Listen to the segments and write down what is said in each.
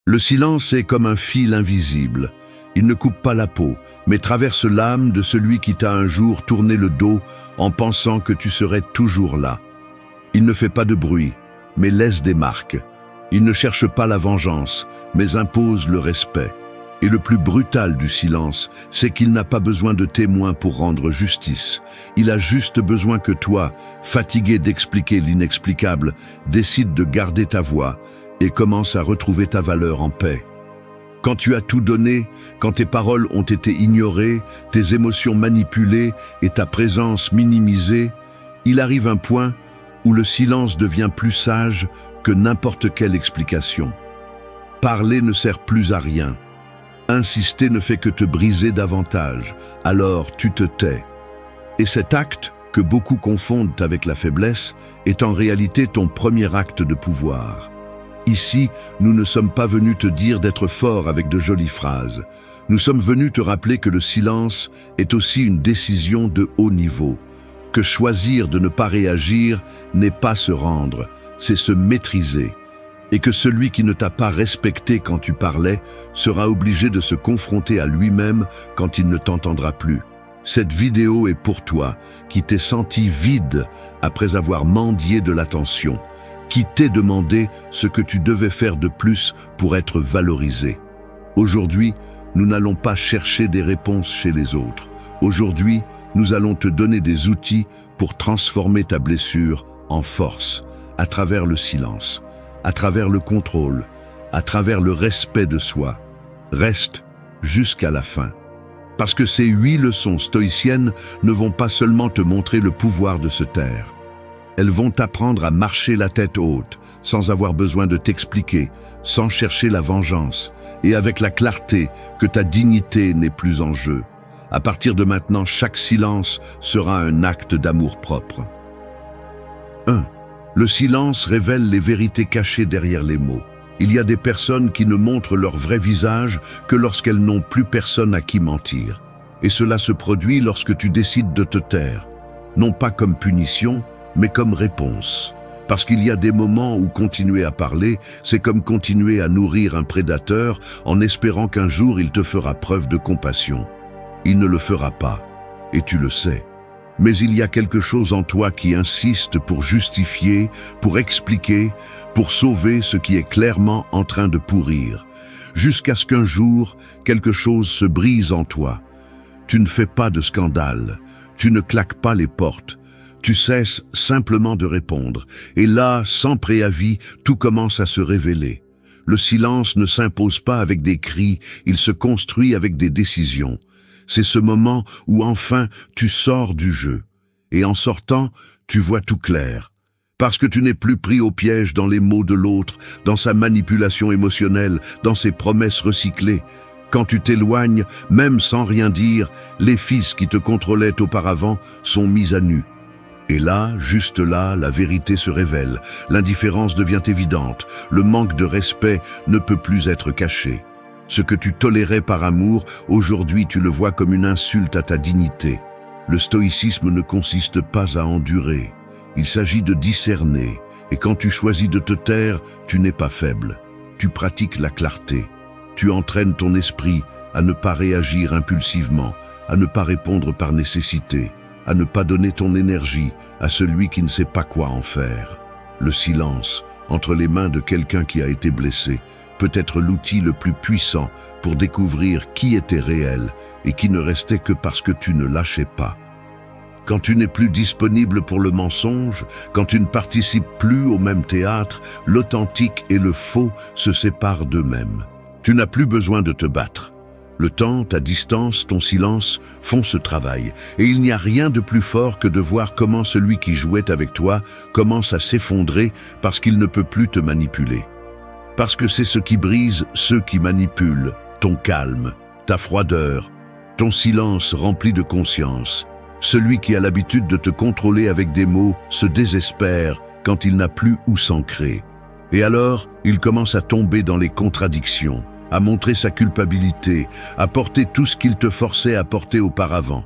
Le silence est comme un fil invisible. Il ne coupe pas la peau, mais traverse l'âme de celui qui t'a un jour tourné le dos en pensant que tu serais toujours là. Il ne fait pas de bruit, mais laisse des marques. Il ne cherche pas la vengeance, mais impose le respect. Et le plus brutal du silence, c'est qu'il n'a pas besoin de témoins pour rendre justice. Il a juste besoin que toi, fatigué d'expliquer l'inexplicable, décides de garder ta voix et commence à retrouver ta valeur en paix. Quand tu as tout donné, quand tes paroles ont été ignorées, tes émotions manipulées et ta présence minimisée, il arrive un point où le silence devient plus sage que n'importe quelle explication. Parler ne sert plus à rien. Insister ne fait que te briser davantage, alors tu te tais. Et cet acte, que beaucoup confondent avec la faiblesse, est en réalité ton premier acte de pouvoir. Ici, nous ne sommes pas venus te dire d'être fort avec de jolies phrases. Nous sommes venus te rappeler que le silence est aussi une décision de haut niveau, que choisir de ne pas réagir n'est pas se rendre, c'est se maîtriser. Et que celui qui ne t'a pas respecté quand tu parlais sera obligé de se confronter à lui-même quand il ne t'entendra plus. Cette vidéo est pour toi, qui t'es senti vide après avoir mendié de l'attention, qui t'est demandé ce que tu devais faire de plus pour être valorisé. Aujourd'hui, nous n'allons pas chercher des réponses chez les autres. Aujourd'hui, nous allons te donner des outils pour transformer ta blessure en force, à travers le silence, à travers le contrôle, à travers le respect de soi. Reste jusqu'à la fin. Parce que ces 8 leçons stoïciennes ne vont pas seulement te montrer le pouvoir de se taire. Elles vont t'apprendre à marcher la tête haute, sans avoir besoin de t'expliquer, sans chercher la vengeance, et avec la clarté que ta dignité n'est plus en jeu. À partir de maintenant, chaque silence sera un acte d'amour-propre. 1. Le silence révèle les vérités cachées derrière les mots. Il y a des personnes qui ne montrent leur vrai visage que lorsqu'elles n'ont plus personne à qui mentir. Et cela se produit lorsque tu décides de te taire. Non pas comme punition, mais comme réponse. Parce qu'il y a des moments où continuer à parler, c'est comme continuer à nourrir un prédateur en espérant qu'un jour il te fera preuve de compassion. Il ne le fera pas, et tu le sais. Mais il y a quelque chose en toi qui insiste pour justifier, pour expliquer, pour sauver ce qui est clairement en train de pourrir. Jusqu'à ce qu'un jour, quelque chose se brise en toi. Tu ne fais pas de scandale, tu ne claques pas les portes, tu cesses simplement de répondre. Et là, sans préavis, tout commence à se révéler. Le silence ne s'impose pas avec des cris, il se construit avec des décisions. C'est ce moment où enfin tu sors du jeu. Et en sortant, tu vois tout clair. Parce que tu n'es plus pris au piège dans les mots de l'autre, dans sa manipulation émotionnelle, dans ses promesses recyclées. Quand tu t'éloignes, même sans rien dire, les fils qui te contrôlaient auparavant sont mis à nu. Et là, juste là, la vérité se révèle. L'indifférence devient évidente. Le manque de respect ne peut plus être caché. Ce que tu tolérais par amour, aujourd'hui tu le vois comme une insulte à ta dignité. Le stoïcisme ne consiste pas à endurer. Il s'agit de discerner. Et quand tu choisis de te taire, tu n'es pas faible. Tu pratiques la clarté. Tu entraînes ton esprit à ne pas réagir impulsivement, à ne pas répondre par nécessité, à ne pas donner ton énergie à celui qui ne sait pas quoi en faire. Le silence, entre les mains de quelqu'un qui a été blessé, peut être l'outil le plus puissant pour découvrir qui était réel et qui ne restait que parce que tu ne lâchais pas. Quand tu n'es plus disponible pour le mensonge, quand tu ne participes plus au même théâtre, l'authentique et le faux se séparent d'eux-mêmes. Tu n'as plus besoin de te battre. Le temps, ta distance, ton silence font ce travail. Et il n'y a rien de plus fort que de voir comment celui qui jouait avec toi commence à s'effondrer parce qu'il ne peut plus te manipuler. Parce que c'est ce qui brise ceux qui manipulent, ton calme, ta froideur, ton silence rempli de conscience. Celui qui a l'habitude de te contrôler avec des mots se désespère quand il n'a plus où s'ancrer. Et alors, il commence à tomber dans les contradictions, à montrer sa culpabilité, à porter tout ce qu'il te forçait à porter auparavant.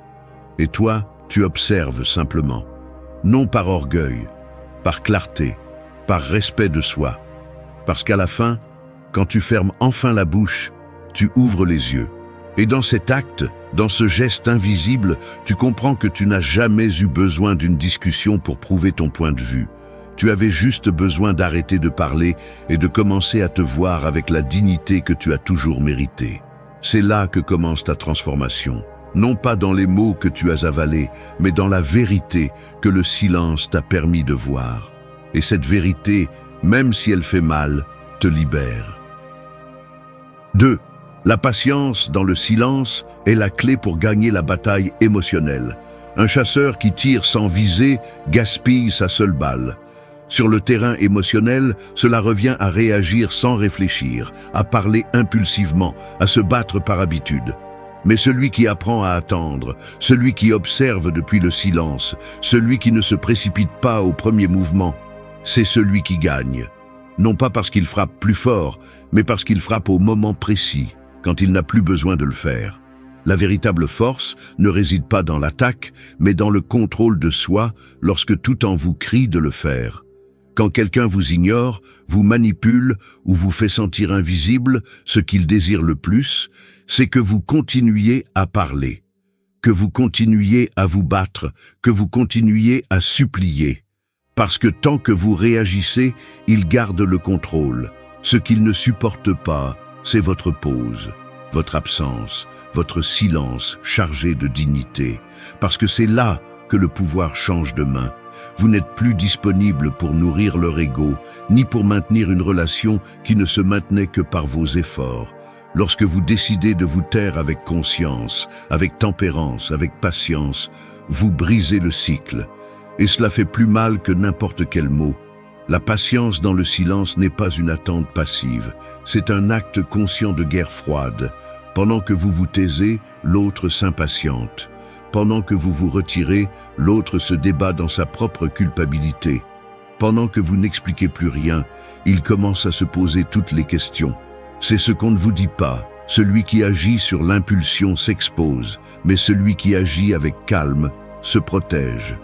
Et toi, tu observes simplement, non par orgueil, par clarté, par respect de soi. Parce qu'à la fin, Quand tu fermes enfin la bouche, tu ouvres les yeux. Et dans cet acte, dans ce geste invisible, tu comprends que tu n'as jamais eu besoin d'une discussion pour prouver ton point de vue. Tu avais juste besoin d'arrêter de parler et de commencer à te voir avec la dignité que tu as toujours méritée. C'est là que commence ta transformation. Non pas dans les mots que tu as avalés, mais dans la vérité que le silence t'a permis de voir. Et cette vérité, même si elle fait mal, te libère. 2. La patience dans le silence est la clé pour gagner la bataille émotionnelle. Un chasseur qui tire sans viser gaspille sa seule balle. Sur le terrain émotionnel, cela revient à réagir sans réfléchir, à parler impulsivement, à se battre par habitude. Mais celui qui apprend à attendre, celui qui observe depuis le silence, celui qui ne se précipite pas au premier mouvement, c'est celui qui gagne. Non pas parce qu'il frappe plus fort, mais parce qu'il frappe au moment précis, quand il n'a plus besoin de le faire. La véritable force ne réside pas dans l'attaque, mais dans le contrôle de soi lorsque tout en vous crie de le faire. Quand quelqu'un vous ignore, vous manipule ou vous fait sentir invisible, ce qu'il désire le plus, c'est que vous continuiez à parler, que vous continuiez à vous battre, que vous continuiez à supplier. Parce que tant que vous réagissez, il garde le contrôle. Ce qu'il ne supporte pas, c'est votre pause, votre absence, votre silence chargé de dignité. Parce que c'est là que le pouvoir change de main. Vous n'êtes plus disponible pour nourrir leur ego, ni pour maintenir une relation qui ne se maintenait que par vos efforts. Lorsque vous décidez de vous taire avec conscience, avec tempérance, avec patience, vous brisez le cycle. Et cela fait plus mal que n'importe quel mot. La patience dans le silence n'est pas une attente passive, c'est un acte conscient de guerre froide. Pendant que vous vous taisez, l'autre s'impatiente. Pendant que vous vous retirez, l'autre se débat dans sa propre culpabilité. Pendant que vous n'expliquez plus rien, il commence à se poser toutes les questions. C'est ce qu'on ne vous dit pas. Celui qui agit sur l'impulsion s'expose, mais celui qui agit avec calme se protège.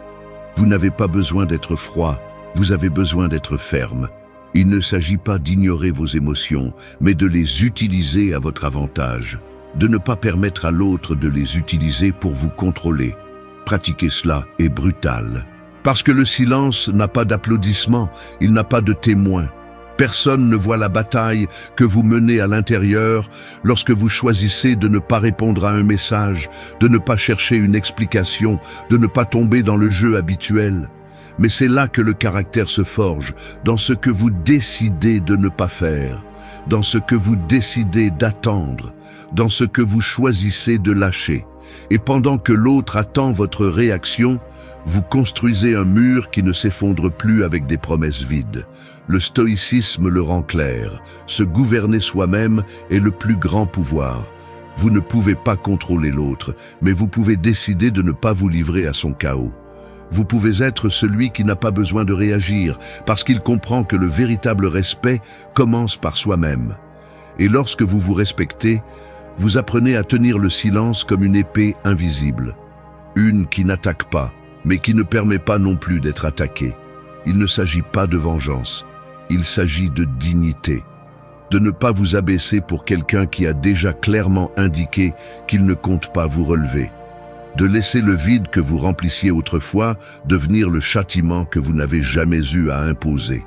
Vous n'avez pas besoin d'être froid, vous avez besoin d'être ferme. Il ne s'agit pas d'ignorer vos émotions, mais de les utiliser à votre avantage. De ne pas permettre à l'autre de les utiliser pour vous contrôler. Pratiquer cela est brutal. Parce que le silence n'a pas d'applaudissements, il n'a pas de témoins. Personne ne voit la bataille que vous menez à l'intérieur lorsque vous choisissez de ne pas répondre à un message, de ne pas chercher une explication, de ne pas tomber dans le jeu habituel. Mais c'est là que le caractère se forge, dans ce que vous décidez de ne pas faire, dans ce que vous décidez d'attendre, dans ce que vous choisissez de lâcher. Et pendant que l'autre attend votre réaction, vous construisez un mur qui ne s'effondre plus avec des promesses vides. Le stoïcisme le rend clair. Se gouverner soi-même est le plus grand pouvoir. Vous ne pouvez pas contrôler l'autre, mais vous pouvez décider de ne pas vous livrer à son chaos. Vous pouvez être celui qui n'a pas besoin de réagir, parce qu'il comprend que le véritable respect commence par soi-même. Et lorsque vous vous respectez, vous apprenez à tenir le silence comme une épée invisible. Une qui n'attaque pas, mais qui ne permet pas non plus d'être attaquée. Il ne s'agit pas de vengeance, il s'agit de dignité. De ne pas vous abaisser pour quelqu'un qui a déjà clairement indiqué qu'il ne compte pas vous relever. De laisser le vide que vous remplissiez autrefois devenir le châtiment que vous n'avez jamais eu à imposer.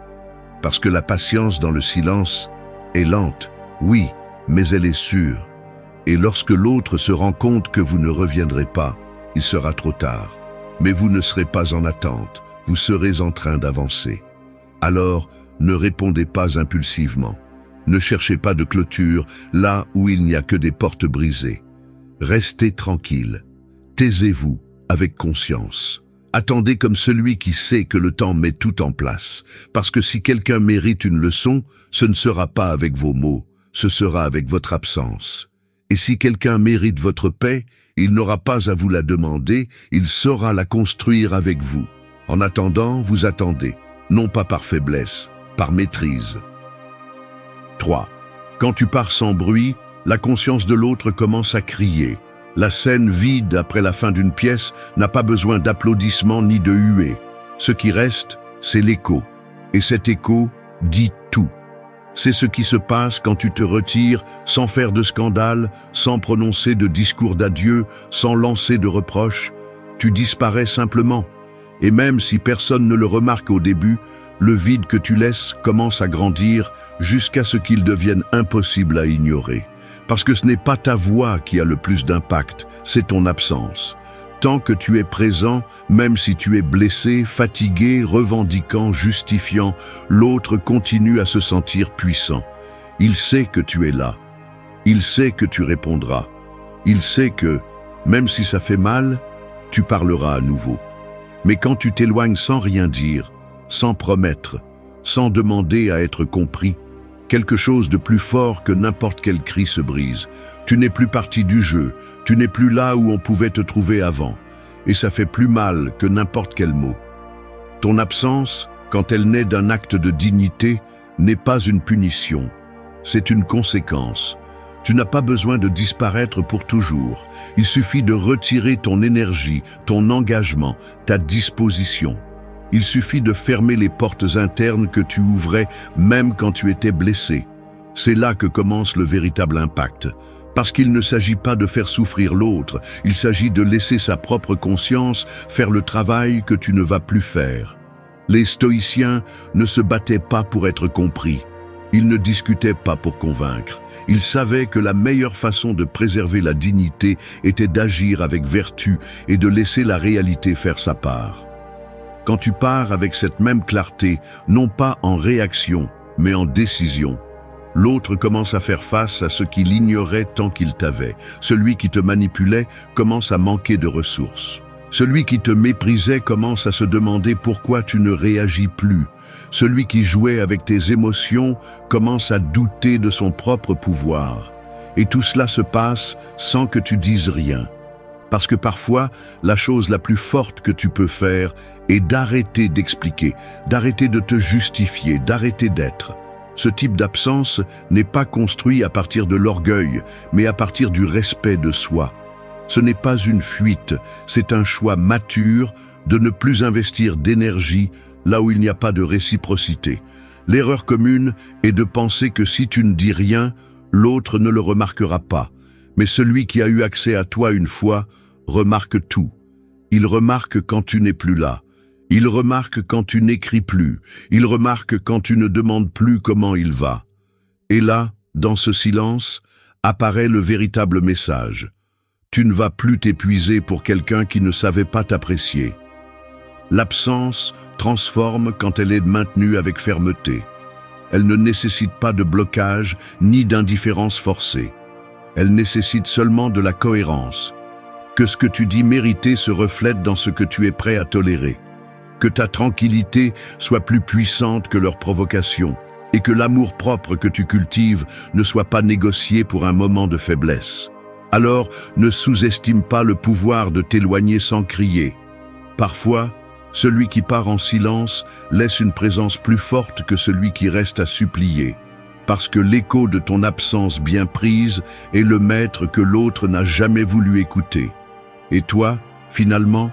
Parce que la patience dans le silence est lente, oui, mais elle est sûre. Et lorsque l'autre se rend compte que vous ne reviendrez pas, il sera trop tard. Mais vous ne serez pas en attente, vous serez en train d'avancer. Alors, ne répondez pas impulsivement. Ne cherchez pas de clôture là où il n'y a que des portes brisées. Restez tranquille. Taisez-vous avec conscience. Attendez comme celui qui sait que le temps met tout en place. Parce que si quelqu'un mérite une leçon, ce ne sera pas avec vos mots, ce sera avec votre absence. Et si quelqu'un mérite votre paix, il n'aura pas à vous la demander, il saura la construire avec vous. En attendant, vous attendez, non pas par faiblesse, par maîtrise. 3. Quand tu pars sans bruit, la conscience de l'autre commence à crier. La scène vide après la fin d'une pièce n'a pas besoin d'applaudissements ni de huées. Ce qui reste, c'est l'écho. Et cet écho dit tout. C'est ce qui se passe quand tu te retires sans faire de scandale, sans prononcer de discours d'adieu, sans lancer de reproches. Tu disparais simplement. Et même si personne ne le remarque au début, le vide que tu laisses commence à grandir jusqu'à ce qu'il devienne impossible à ignorer. Parce que ce n'est pas ta voix qui a le plus d'impact, c'est ton absence. Tant que tu es présent, même si tu es blessé, fatigué, revendiquant, justifiant, l'autre continue à se sentir puissant. Il sait que tu es là. Il sait que tu répondras. Il sait que, même si ça fait mal, tu parleras à nouveau. Mais quand tu t'éloignes sans rien dire, sans promettre, sans demander à être compris, quelque chose de plus fort que n'importe quel cri se brise. Tu n'es plus partie du jeu, tu n'es plus là où on pouvait te trouver avant. Et ça fait plus mal que n'importe quel mot. Ton absence, quand elle naît d'un acte de dignité, n'est pas une punition. C'est une conséquence. Tu n'as pas besoin de disparaître pour toujours. Il suffit de retirer ton énergie, ton engagement, ta disposition. Il suffit de fermer les portes internes que tu ouvrais même quand tu étais blessé. C'est là que commence le véritable impact. Parce qu'il ne s'agit pas de faire souffrir l'autre, il s'agit de laisser sa propre conscience faire le travail que tu ne vas plus faire. Les stoïciens ne se battaient pas pour être compris. Ils ne discutaient pas pour convaincre. Ils savaient que la meilleure façon de préserver la dignité était d'agir avec vertu et de laisser la réalité faire sa part. Quand tu pars avec cette même clarté, non pas en réaction, mais en décision, l'autre commence à faire face à ce qu'il ignorait tant qu'il t'avait. Celui qui te manipulait commence à manquer de ressources. Celui qui te méprisait commence à se demander pourquoi tu ne réagis plus. Celui qui jouait avec tes émotions commence à douter de son propre pouvoir. Et tout cela se passe sans que tu dises rien. Parce que parfois, la chose la plus forte que tu peux faire est d'arrêter d'expliquer, d'arrêter de te justifier, d'arrêter d'être. Ce type d'absence n'est pas construit à partir de l'orgueil, mais à partir du respect de soi. Ce n'est pas une fuite, c'est un choix mature de ne plus investir d'énergie là où il n'y a pas de réciprocité. L'erreur commune est de penser que si tu ne dis rien, l'autre ne le remarquera pas. Mais celui qui a eu accès à toi une fois remarque tout. Il remarque quand tu n'es plus là. Il remarque quand tu n'écris plus. Il remarque quand tu ne demandes plus comment il va. Et là, dans ce silence, apparaît le véritable message. Tu ne vas plus t'épuiser pour quelqu'un qui ne savait pas t'apprécier. L'absence transforme quand elle est maintenue avec fermeté. Elle ne nécessite pas de blocage ni d'indifférence forcée. Elle nécessite seulement de la cohérence. Que ce que tu dis mériter se reflète dans ce que tu es prêt à tolérer. Que ta tranquillité soit plus puissante que leur provocation et que l'amour-propre que tu cultives ne soit pas négocié pour un moment de faiblesse. Alors, ne sous-estime pas le pouvoir de t'éloigner sans crier. Parfois, celui qui part en silence laisse une présence plus forte que celui qui reste à supplier. Parce que l'écho de ton absence bien prise est le maître que l'autre n'a jamais voulu écouter. Et toi, finalement,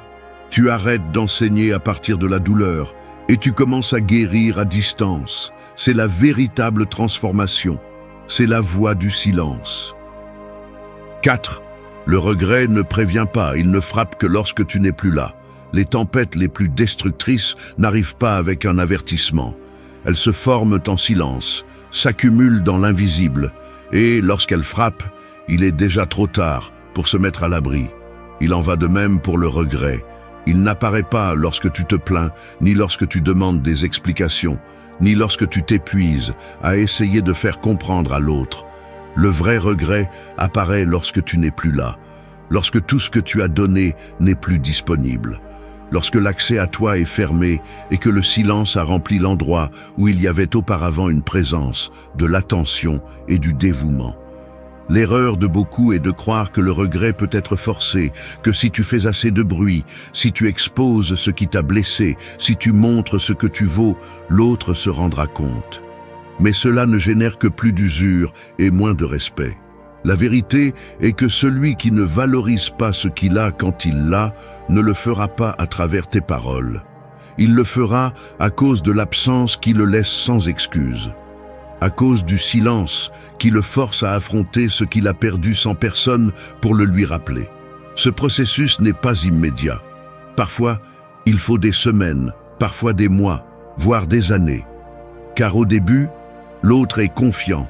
tu arrêtes d'enseigner à partir de la douleur et tu commences à guérir à distance. C'est la véritable transformation. C'est la voie du silence. 4. Le regret ne prévient pas, il ne frappe que lorsque tu n'es plus là. Les tempêtes les plus destructrices n'arrivent pas avec un avertissement. Elles se forment en silence, s'accumulent dans l'invisible, et lorsqu'elles frappent, il est déjà trop tard pour se mettre à l'abri. Il en va de même pour le regret. Il n'apparaît pas lorsque tu te plains, ni lorsque tu demandes des explications, ni lorsque tu t'épuises à essayer de faire comprendre à l'autre. Le vrai regret apparaît lorsque tu n'es plus là, lorsque tout ce que tu as donné n'est plus disponible, lorsque l'accès à toi est fermé et que le silence a rempli l'endroit où il y avait auparavant une présence, de l'attention et du dévouement. L'erreur de beaucoup est de croire que le regret peut être forcé, que si tu fais assez de bruit, si tu exposes ce qui t'a blessé, si tu montres ce que tu vaux, l'autre se rendra compte. Mais cela ne génère que plus d'usure et moins de respect. La vérité est que celui qui ne valorise pas ce qu'il a quand il l'a, ne le fera pas à travers tes paroles. Il le fera à cause de l'absence qui le laisse sans excuse. à cause du silence qui le force à affronter ce qu'il a perdu sans personne pour le lui rappeler. Ce processus n'est pas immédiat. Parfois, il faut des semaines, parfois des mois, voire des années. Car au début, l'autre est confiant.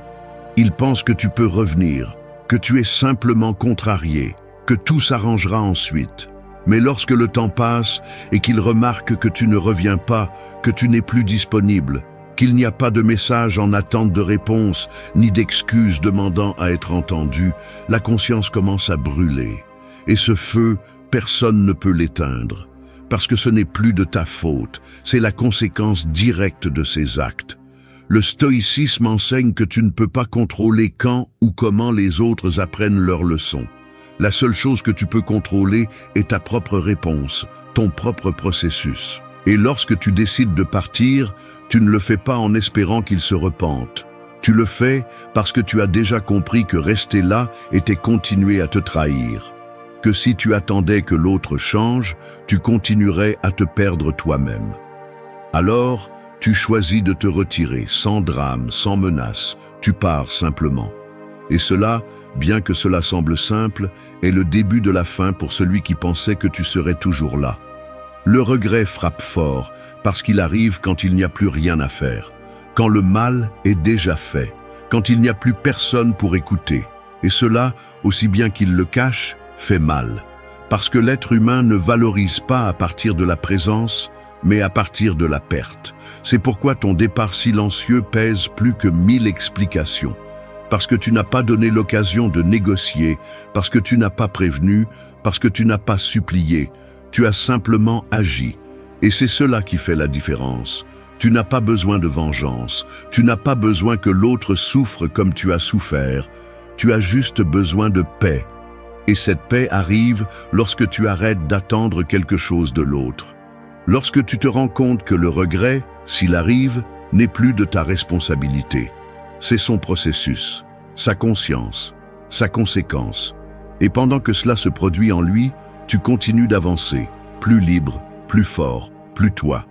Il pense que tu peux revenir, que tu es simplement contrarié, que tout s'arrangera ensuite. Mais lorsque le temps passe et qu'il remarque que tu ne reviens pas, que tu n'es plus disponible, qu'il n'y a pas de message en attente de réponse, ni d'excuses demandant à être entendu, la conscience commence à brûler. Et ce feu, personne ne peut l'éteindre. Parce que ce n'est plus de ta faute, c'est la conséquence directe de ces actes. Le stoïcisme enseigne que tu ne peux pas contrôler quand ou comment les autres apprennent leurs leçons. La seule chose que tu peux contrôler est ta propre réponse, ton propre processus. Et lorsque tu décides de partir, tu ne le fais pas en espérant qu'il se repente. Tu le fais parce que tu as déjà compris que rester là était continuer à te trahir. Que si tu attendais que l'autre change, tu continuerais à te perdre toi-même. Alors, tu choisis de te retirer, sans drame, sans menace, tu pars simplement. Et cela, bien que cela semble simple, est le début de la fin pour celui qui pensait que tu serais toujours là. Le regret frappe fort, parce qu'il arrive quand il n'y a plus rien à faire, quand le mal est déjà fait, quand il n'y a plus personne pour écouter. Et cela, aussi bien qu'il le cache, fait mal. Parce que l'être humain ne valorise pas à partir de la présence, mais à partir de la perte. C'est pourquoi ton départ silencieux pèse plus que 1000 explications. Parce que tu n'as pas donné l'occasion de négocier, parce que tu n'as pas prévenu, parce que tu n'as pas supplié. Tu as simplement agi. Et c'est cela qui fait la différence. Tu n'as pas besoin de vengeance. Tu n'as pas besoin que l'autre souffre comme tu as souffert. Tu as juste besoin de paix. Et cette paix arrive lorsque tu arrêtes d'attendre quelque chose de l'autre. Lorsque tu te rends compte que le regret, s'il arrive, n'est plus de ta responsabilité. C'est son processus, sa conscience, sa conséquence. Et pendant que cela se produit en lui, tu continues d'avancer, plus libre, plus fort, plus toi.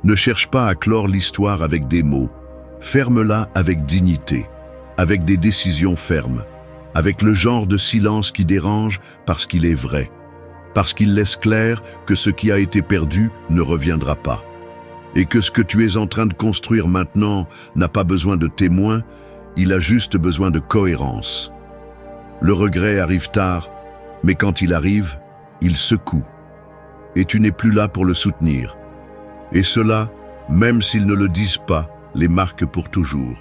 Ne cherche pas à clore l'histoire avec des mots. Ferme-la avec dignité, avec des décisions fermes, avec le genre de silence qui dérange parce qu'il est vrai, parce qu'il laisse clair que ce qui a été perdu ne reviendra pas. Et que ce que tu es en train de construire maintenant n'a pas besoin de témoins, il a juste besoin de cohérence. Le regret arrive tard, mais quand il arrive, il secoue. Et tu n'es plus là pour le soutenir. Et cela, même s'ils ne le disent pas, les marque pour toujours.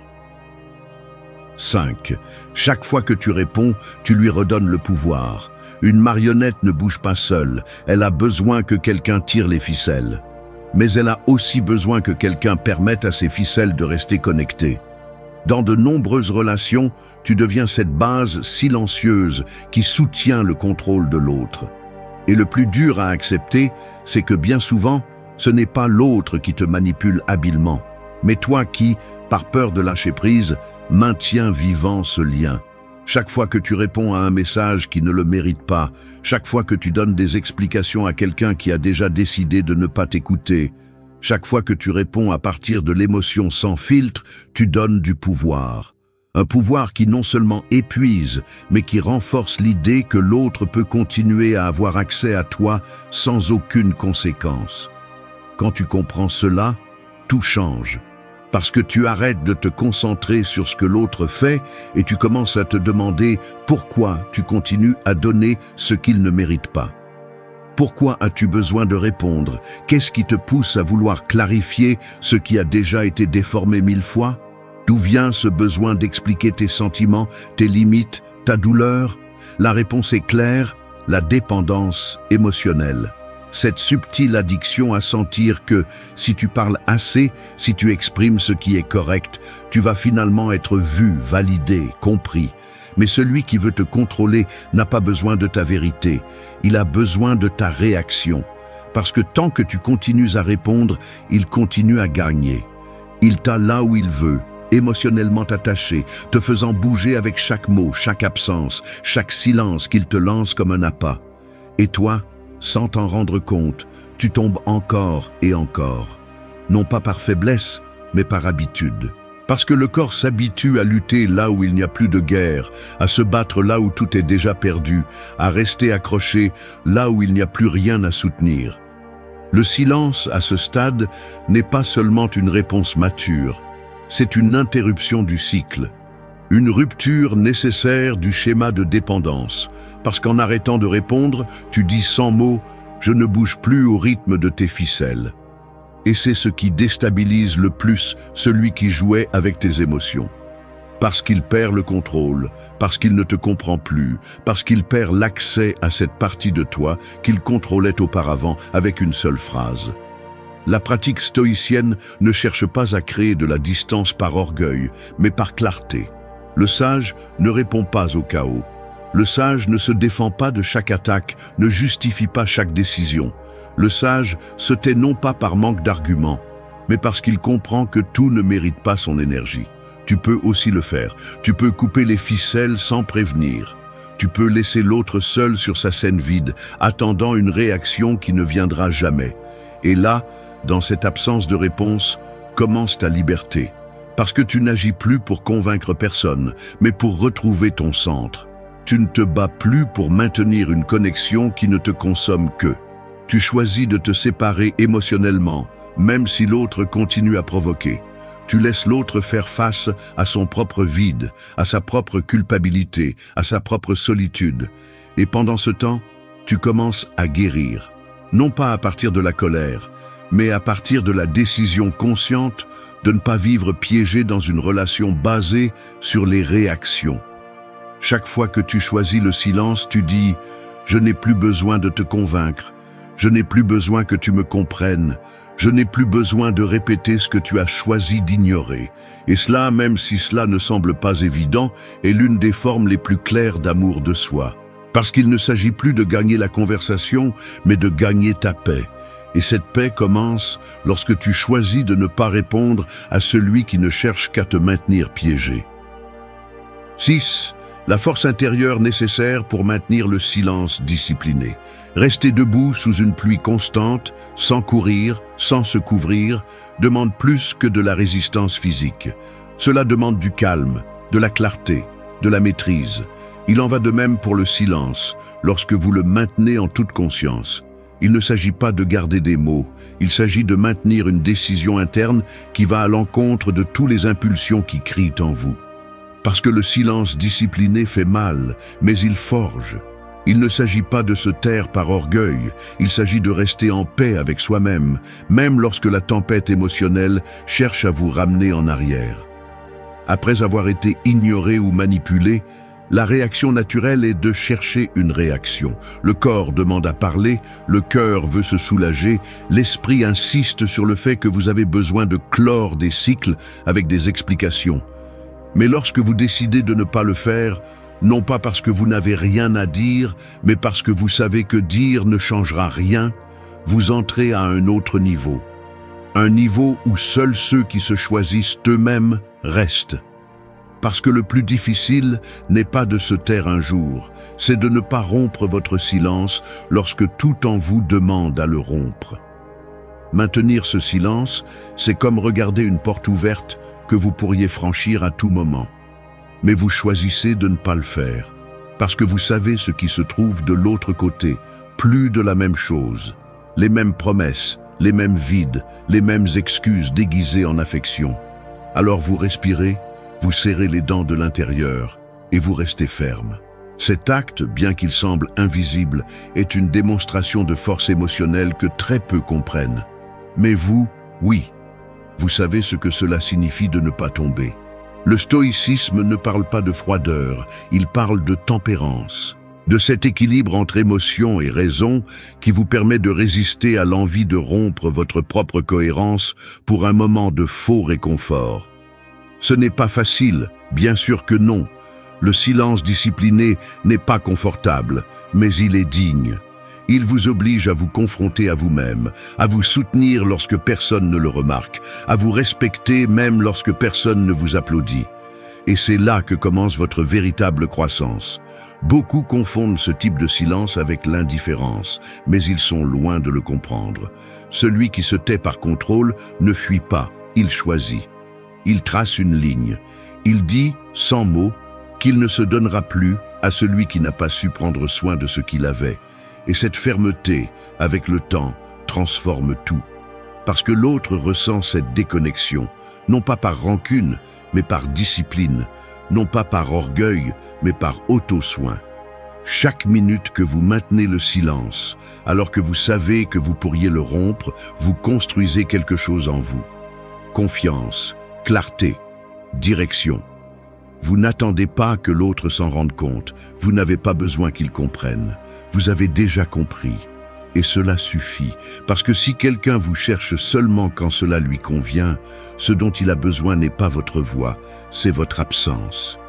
5. Chaque fois que tu réponds, tu lui redonnes le pouvoir. Une marionnette ne bouge pas seule, elle a besoin que quelqu'un tire les ficelles. Mais elle a aussi besoin que quelqu'un permette à ses ficelles de rester connectées. Dans de nombreuses relations, tu deviens cette base silencieuse qui soutient le contrôle de l'autre. Et le plus dur à accepter, c'est que bien souvent, ce n'est pas l'autre qui te manipule habilement, mais toi qui, par peur de lâcher prise, maintiens vivant ce lien. Chaque fois que tu réponds à un message qui ne le mérite pas, chaque fois que tu donnes des explications à quelqu'un qui a déjà décidé de ne pas t'écouter, chaque fois que tu réponds à partir de l'émotion sans filtre, tu donnes du pouvoir. Un pouvoir qui non seulement épuise, mais qui renforce l'idée que l'autre peut continuer à avoir accès à toi sans aucune conséquence. Quand tu comprends cela, tout change. Parce que tu arrêtes de te concentrer sur ce que l'autre fait et tu commences à te demander pourquoi tu continues à donner ce qu'il ne mérite pas. Pourquoi as-tu besoin de répondre? Qu'est-ce qui te pousse à vouloir clarifier ce qui a déjà été déformé 1000 fois? D'où vient ce besoin d'expliquer tes sentiments, tes limites, ta douleur? La réponse est claire, la dépendance émotionnelle. Cette subtile addiction à sentir que, si tu parles assez, si tu exprimes ce qui est correct, tu vas finalement être vu, validé, compris. Mais celui qui veut te contrôler n'a pas besoin de ta vérité, il a besoin de ta réaction. Parce que tant que tu continues à répondre, il continue à gagner. Il t'a là où il veut, émotionnellement attaché, te faisant bouger avec chaque mot, chaque absence, chaque silence qu'il te lance comme un appât. Et toi, sans t'en rendre compte, tu tombes encore et encore. Non pas par faiblesse, mais par habitude. Parce que le corps s'habitue à lutter là où il n'y a plus de guerre, à se battre là où tout est déjà perdu, à rester accroché là où il n'y a plus rien à soutenir. Le silence, à ce stade, n'est pas seulement une réponse mature, c'est une interruption du cycle. Une rupture nécessaire du schéma de dépendance, parce qu'en arrêtant de répondre, tu dis sans mots « je ne bouge plus au rythme de tes ficelles ». Et c'est ce qui déstabilise le plus celui qui jouait avec tes émotions. Parce qu'il perd le contrôle, parce qu'il ne te comprend plus, parce qu'il perd l'accès à cette partie de toi qu'il contrôlait auparavant avec une seule phrase. La pratique stoïcienne ne cherche pas à créer de la distance par orgueil, mais par clarté. Le sage ne répond pas au chaos. Le sage ne se défend pas de chaque attaque, ne justifie pas chaque décision. Le sage se tait non pas par manque d'arguments, mais parce qu'il comprend que tout ne mérite pas son énergie. Tu peux aussi le faire. Tu peux couper les ficelles sans prévenir. Tu peux laisser l'autre seul sur sa scène vide, attendant une réaction qui ne viendra jamais. Et là, dans cette absence de réponse, commence ta liberté. Parce que tu n'agis plus pour convaincre personne, mais pour retrouver ton centre. Tu ne te bats plus pour maintenir une connexion qui ne te consomme que. Tu choisis de te séparer émotionnellement, même si l'autre continue à provoquer. Tu laisses l'autre faire face à son propre vide, à sa propre culpabilité, à sa propre solitude. Et pendant ce temps, tu commences à guérir. Non pas à partir de la colère, mais à partir de la décision consciente de ne pas vivre piégé dans une relation basée sur les réactions. Chaque fois que tu choisis le silence, tu dis « Je n'ai plus besoin de te convaincre. Je n'ai plus besoin que tu me comprennes. Je n'ai plus besoin de répéter ce que tu as choisi d'ignorer. » Et cela, même si cela ne semble pas évident, est l'une des formes les plus claires d'amour de soi. Parce qu'il ne s'agit plus de gagner la conversation, mais de gagner ta paix. Et cette paix commence lorsque tu choisis de ne pas répondre à celui qui ne cherche qu'à te maintenir piégé. 6. La force intérieure nécessaire pour maintenir le silence discipliné. Rester debout sous une pluie constante, sans courir, sans se couvrir, demande plus que de la résistance physique. Cela demande du calme, de la clarté, de la maîtrise. Il en va de même pour le silence, lorsque vous le maintenez en toute conscience. Il ne s'agit pas de garder des mots, il s'agit de maintenir une décision interne qui va à l'encontre de toutes les impulsions qui crient en vous. Parce que le silence discipliné fait mal, mais il forge. Il ne s'agit pas de se taire par orgueil, il s'agit de rester en paix avec soi-même, même lorsque la tempête émotionnelle cherche à vous ramener en arrière. Après avoir été ignoré ou manipulé, la réaction naturelle est de chercher une réaction. Le corps demande à parler, le cœur veut se soulager, l'esprit insiste sur le fait que vous avez besoin de clore des cycles avec des explications. Mais lorsque vous décidez de ne pas le faire, non pas parce que vous n'avez rien à dire, mais parce que vous savez que dire ne changera rien, vous entrez à un autre niveau. Un niveau où seuls ceux qui se choisissent eux-mêmes restent. Parce que le plus difficile n'est pas de se taire un jour, c'est de ne pas rompre votre silence lorsque tout en vous demande à le rompre. Maintenir ce silence, c'est comme regarder une porte ouverte que vous pourriez franchir à tout moment. Mais vous choisissez de ne pas le faire, parce que vous savez ce qui se trouve de l'autre côté, plus de la même chose, les mêmes promesses, les mêmes vides, les mêmes excuses déguisées en affection. Alors vous respirez, vous serrez les dents de l'intérieur et vous restez ferme. Cet acte, bien qu'il semble invisible, est une démonstration de force émotionnelle que très peu comprennent. Mais vous, oui, vous savez ce que cela signifie de ne pas tomber. Le stoïcisme ne parle pas de froideur, il parle de tempérance, de cet équilibre entre émotion et raison qui vous permet de résister à l'envie de rompre votre propre cohérence pour un moment de faux réconfort. Ce n'est pas facile, bien sûr que non. Le silence discipliné n'est pas confortable, mais il est digne. Il vous oblige à vous confronter à vous-même, à vous soutenir lorsque personne ne le remarque, à vous respecter même lorsque personne ne vous applaudit. Et c'est là que commence votre véritable croissance. Beaucoup confondent ce type de silence avec l'indifférence, mais ils sont loin de le comprendre. Celui qui se tait par contrôle ne fuit pas, il choisit. il trace une ligne. Il dit, sans mots, qu'il ne se donnera plus à celui qui n'a pas su prendre soin de ce qu'il avait. Et cette fermeté, avec le temps, transforme tout. Parce que l'autre ressent cette déconnexion, non pas par rancune, mais par discipline, non pas par orgueil, mais par auto-soin. Chaque minute que vous maintenez le silence, alors que vous savez que vous pourriez le rompre, vous construisez quelque chose en vous. Confiance, clarté, direction. Vous n'attendez pas que l'autre s'en rende compte, vous n'avez pas besoin qu'il comprenne. Vous avez déjà compris. Et cela suffit, parce que si quelqu'un vous cherche seulement quand cela lui convient, ce dont il a besoin n'est pas votre voix, c'est votre absence.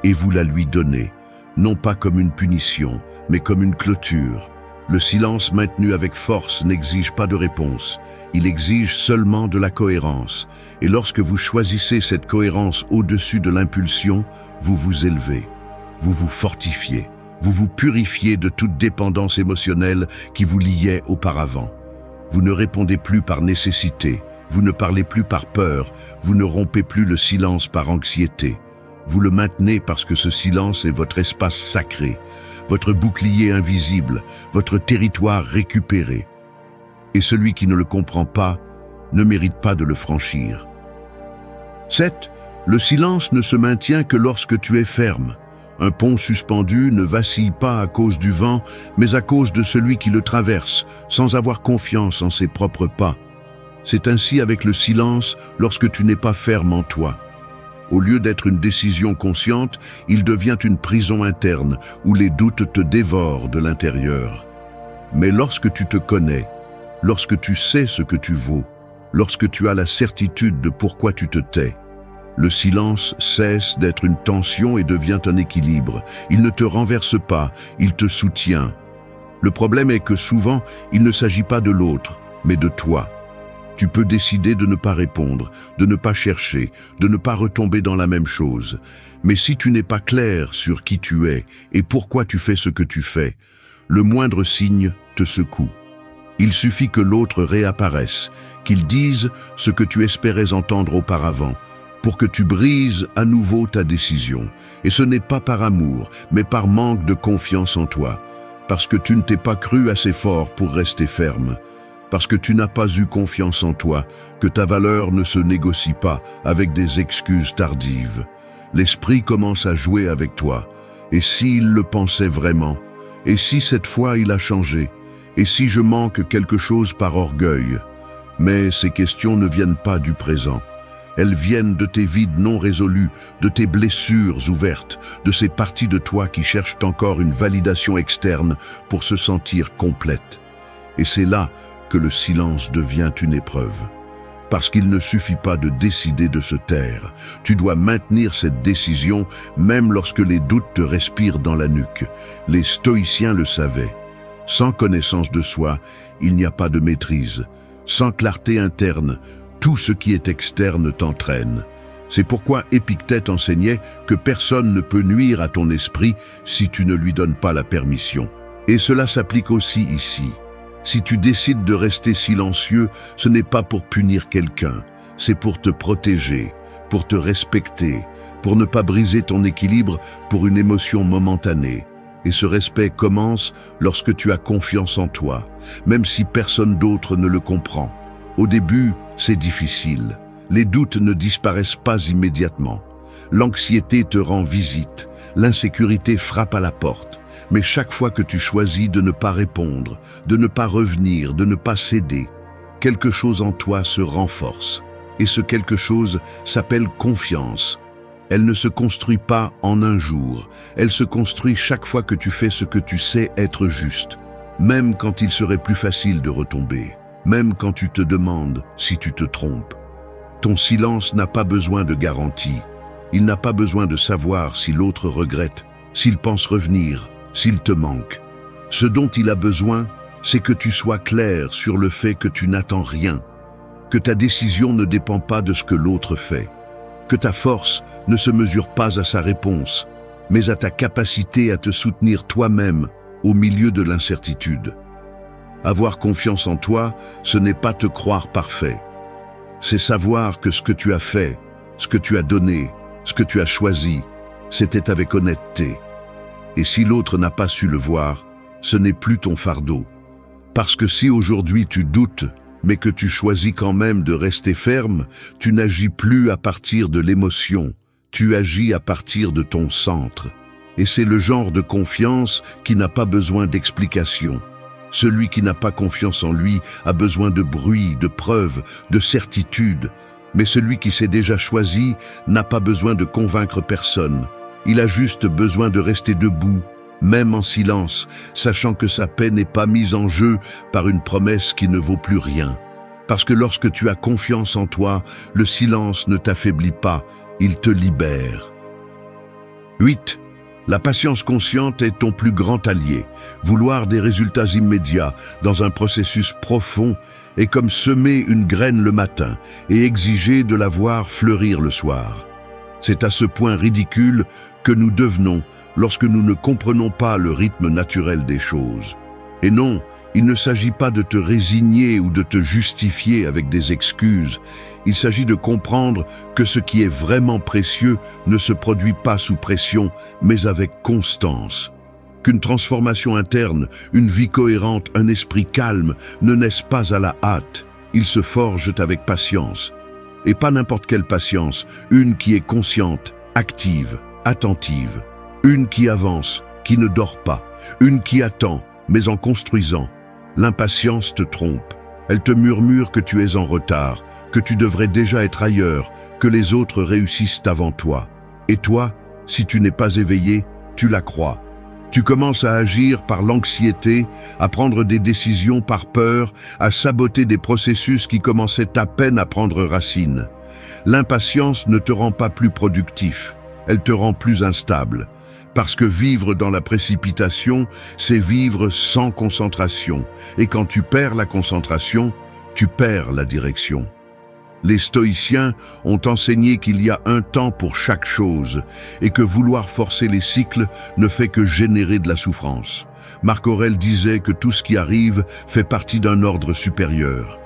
Et vous la lui donnez, non pas comme une punition, mais comme une clôture. Le silence maintenu avec force n'exige pas de réponse, il exige seulement de la cohérence. Et lorsque vous choisissez cette cohérence au-dessus de l'impulsion, vous vous élevez, vous vous fortifiez, vous vous purifiez de toute dépendance émotionnelle qui vous liait auparavant. Vous ne répondez plus par nécessité, vous ne parlez plus par peur, vous ne rompez plus le silence par anxiété. Vous le maintenez parce que ce silence est votre espace sacré, votre bouclier invisible, votre territoire récupéré. Et celui qui ne le comprend pas ne mérite pas de le franchir. 7. Le silence ne se maintient que lorsque tu es ferme. Un pont suspendu ne vacille pas à cause du vent, mais à cause de celui qui le traverse, sans avoir confiance en ses propres pas. C'est ainsi avec le silence lorsque tu n'es pas ferme en toi. Au lieu d'être une décision consciente, il devient une prison interne où les doutes te dévorent de l'intérieur. Mais lorsque tu te connais, lorsque tu sais ce que tu vaux, lorsque tu as la certitude de pourquoi tu te tais, le silence cesse d'être une tension et devient un équilibre. Il ne te renverse pas, il te soutient. Le problème est que souvent, il ne s'agit pas de l'autre, mais de toi. Tu peux décider de ne pas répondre, de ne pas chercher, de ne pas retomber dans la même chose. Mais si tu n'es pas clair sur qui tu es et pourquoi tu fais ce que tu fais, le moindre signe te secoue. Il suffit que l'autre réapparaisse, qu'il dise ce que tu espérais entendre auparavant, pour que tu brises à nouveau ta décision. Et ce n'est pas par amour, mais par manque de confiance en toi, parce que tu ne t'es pas cru assez fort pour rester ferme. Parce que tu n'as pas eu confiance en toi, que ta valeur ne se négocie pas avec des excuses tardives. L'esprit commence à jouer avec toi. Et s'il le pensait vraiment? Et si cette fois il a changé? Et si je manque quelque chose par orgueil? Mais ces questions ne viennent pas du présent. Elles viennent de tes vides non résolus, de tes blessures ouvertes, de ces parties de toi qui cherchent encore une validation externe pour se sentir complète. Et c'est là que le silence devient une épreuve. Parce qu'il ne suffit pas de décider de se taire. Tu dois maintenir cette décision même lorsque les doutes te respirent dans la nuque. Les stoïciens le savaient. Sans connaissance de soi, il n'y a pas de maîtrise. Sans clarté interne, tout ce qui est externe t'entraîne. C'est pourquoi Épictète enseignait que personne ne peut nuire à ton esprit si tu ne lui donnes pas la permission. Et cela s'applique aussi ici. Si tu décides de rester silencieux, ce n'est pas pour punir quelqu'un, c'est pour te protéger, pour te respecter, pour ne pas briser ton équilibre pour une émotion momentanée. Et ce respect commence lorsque tu as confiance en toi, même si personne d'autre ne le comprend. Au début, c'est difficile. Les doutes ne disparaissent pas immédiatement. L'anxiété te rend visite, l'insécurité frappe à la porte. Mais chaque fois que tu choisis de ne pas répondre, de ne pas revenir, de ne pas céder, quelque chose en toi se renforce. Et ce quelque chose s'appelle confiance. Elle ne se construit pas en un jour, elle se construit chaque fois que tu fais ce que tu sais être juste, même quand il serait plus facile de retomber, même quand tu te demandes si tu te trompes. Ton silence n'a pas besoin de garantie, il n'a pas besoin de savoir si l'autre regrette, s'il pense revenir, s'il te manque. Ce dont il a besoin, c'est que tu sois clair sur le fait que tu n'attends rien, que ta décision ne dépend pas de ce que l'autre fait, que ta force ne se mesure pas à sa réponse, mais à ta capacité à te soutenir toi-même au milieu de l'incertitude. Avoir confiance en toi, ce n'est pas te croire parfait. C'est savoir que ce que tu as fait, Ce que tu as donné, ce que tu as choisi, c'était avec honnêteté. Et si l'autre n'a pas su le voir, ce n'est plus ton fardeau. Parce que si aujourd'hui tu doutes, mais que tu choisis quand même de rester ferme, tu n'agis plus à partir de l'émotion, tu agis à partir de ton centre. Et c'est le genre de confiance qui n'a pas besoin d'explication. Celui qui n'a pas confiance en lui a besoin de bruit, de preuves, de certitude. Mais celui qui s'est déjà choisi n'a pas besoin de convaincre personne. Il a juste besoin de rester debout, même en silence, sachant que sa paix n'est pas mise en jeu par une promesse qui ne vaut plus rien. Parce que lorsque tu as confiance en toi, le silence ne t'affaiblit pas, il te libère. 8. La patience consciente est ton plus grand allié. Vouloir des résultats immédiats dans un processus profond est comme semer une graine le matin et exiger de la voir fleurir le soir. C'est à ce point ridicule que nous devenons lorsque nous ne comprenons pas le rythme naturel des choses. Et non, il ne s'agit pas de te résigner ou de te justifier avec des excuses. Il s'agit de comprendre que ce qui est vraiment précieux ne se produit pas sous pression, mais avec constance. Qu'une transformation interne, une vie cohérente, un esprit calme ne naissent pas à la hâte. Ils se forgent avec patience. Et pas n'importe quelle patience, une qui est consciente, active, attentive. Une qui avance, qui ne dort pas. Une qui attend, mais en construisant. L'impatience te trompe. Elle te murmure que tu es en retard, que tu devrais déjà être ailleurs, que les autres réussissent avant toi. Et toi, si tu n'es pas éveillé, tu la crois. Tu commences à agir par l'anxiété, à prendre des décisions par peur, à saboter des processus qui commençaient à peine à prendre racine. L'impatience ne te rend pas plus productif, elle te rend plus instable. Parce que vivre dans la précipitation, c'est vivre sans concentration. Et quand tu perds la concentration, tu perds la direction. Les stoïciens ont enseigné qu'il y a un temps pour chaque chose et que vouloir forcer les cycles ne fait que générer de la souffrance. Marc Aurèle disait que tout ce qui arrive fait partie d'un ordre supérieur.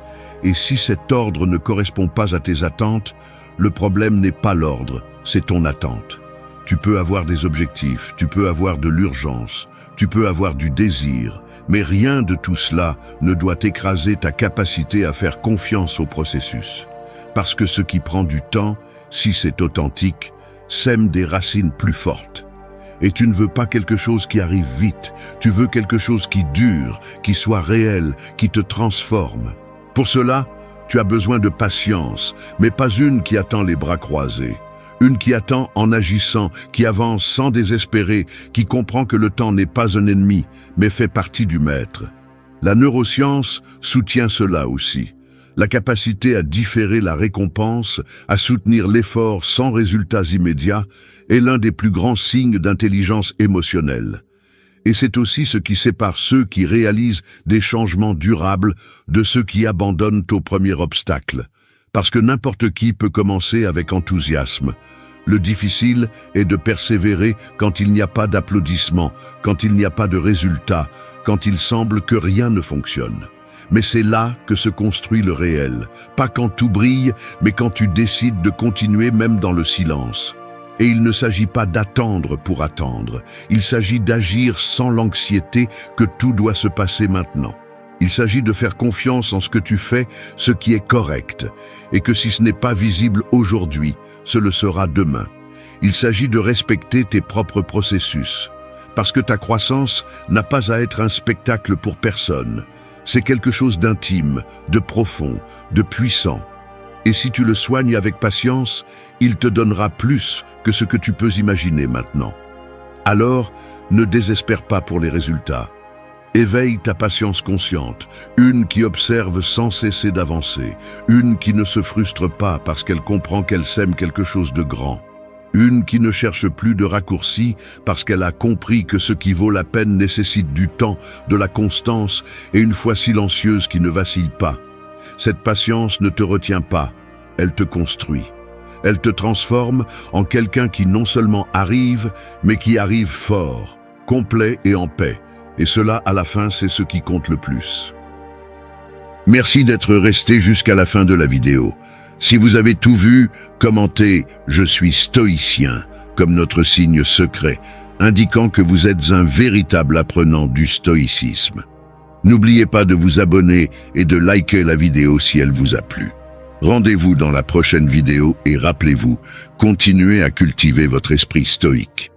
Et si cet ordre ne correspond pas à tes attentes, le problème n'est pas l'ordre, c'est ton attente. Tu peux avoir des objectifs, tu peux avoir de l'urgence, tu peux avoir du désir, mais rien de tout cela ne doit écraser ta capacité à faire confiance au processus. Parce que ce qui prend du temps, si c'est authentique, sème des racines plus fortes. Et tu ne veux pas quelque chose qui arrive vite, tu veux quelque chose qui dure, qui soit réel, qui te transforme. Pour cela, tu as besoin de patience, mais pas une qui attend les bras croisés. Une qui attend en agissant, qui avance sans désespérer, qui comprend que le temps n'est pas un ennemi, mais fait partie du maître. La neuroscience soutient cela aussi. La capacité à différer la récompense, à soutenir l'effort sans résultats immédiats, est l'un des plus grands signes d'intelligence émotionnelle. Et c'est aussi ce qui sépare ceux qui réalisent des changements durables de ceux qui abandonnent au premier obstacle. Parce que n'importe qui peut commencer avec enthousiasme. Le difficile est de persévérer quand il n'y a pas d'applaudissements, quand il n'y a pas de résultats, quand il semble que rien ne fonctionne. Mais c'est là que se construit le réel. Pas quand tout brille, mais quand tu décides de continuer même dans le silence. Et il ne s'agit pas d'attendre pour attendre. Il s'agit d'agir sans l'anxiété que tout doit se passer maintenant. Il s'agit de faire confiance en ce que tu fais, ce qui est correct, et que si ce n'est pas visible aujourd'hui, ce le sera demain. Il s'agit de respecter tes propres processus, parce que ta croissance n'a pas à être un spectacle pour personne. C'est quelque chose d'intime, de profond, de puissant. Et si tu le soignes avec patience, il te donnera plus que ce que tu peux imaginer maintenant. Alors, ne désespère pas pour les résultats. Éveille ta patience consciente, une qui observe sans cesser d'avancer, une qui ne se frustre pas parce qu'elle comprend qu'elle sème quelque chose de grand, une qui ne cherche plus de raccourcis parce qu'elle a compris que ce qui vaut la peine nécessite du temps, de la constance et une foi silencieuse qui ne vacille pas. Cette patience ne te retient pas, elle te construit. Elle te transforme en quelqu'un qui non seulement arrive, mais qui arrive fort, complet et en paix. Et cela, à la fin, c'est ce qui compte le plus. Merci d'être resté jusqu'à la fin de la vidéo. Si vous avez tout vu, commentez « Je suis stoïcien » comme notre signe secret, indiquant que vous êtes un véritable apprenant du stoïcisme. N'oubliez pas de vous abonner et de liker la vidéo si elle vous a plu. Rendez-vous dans la prochaine vidéo et rappelez-vous, continuez à cultiver votre esprit stoïque.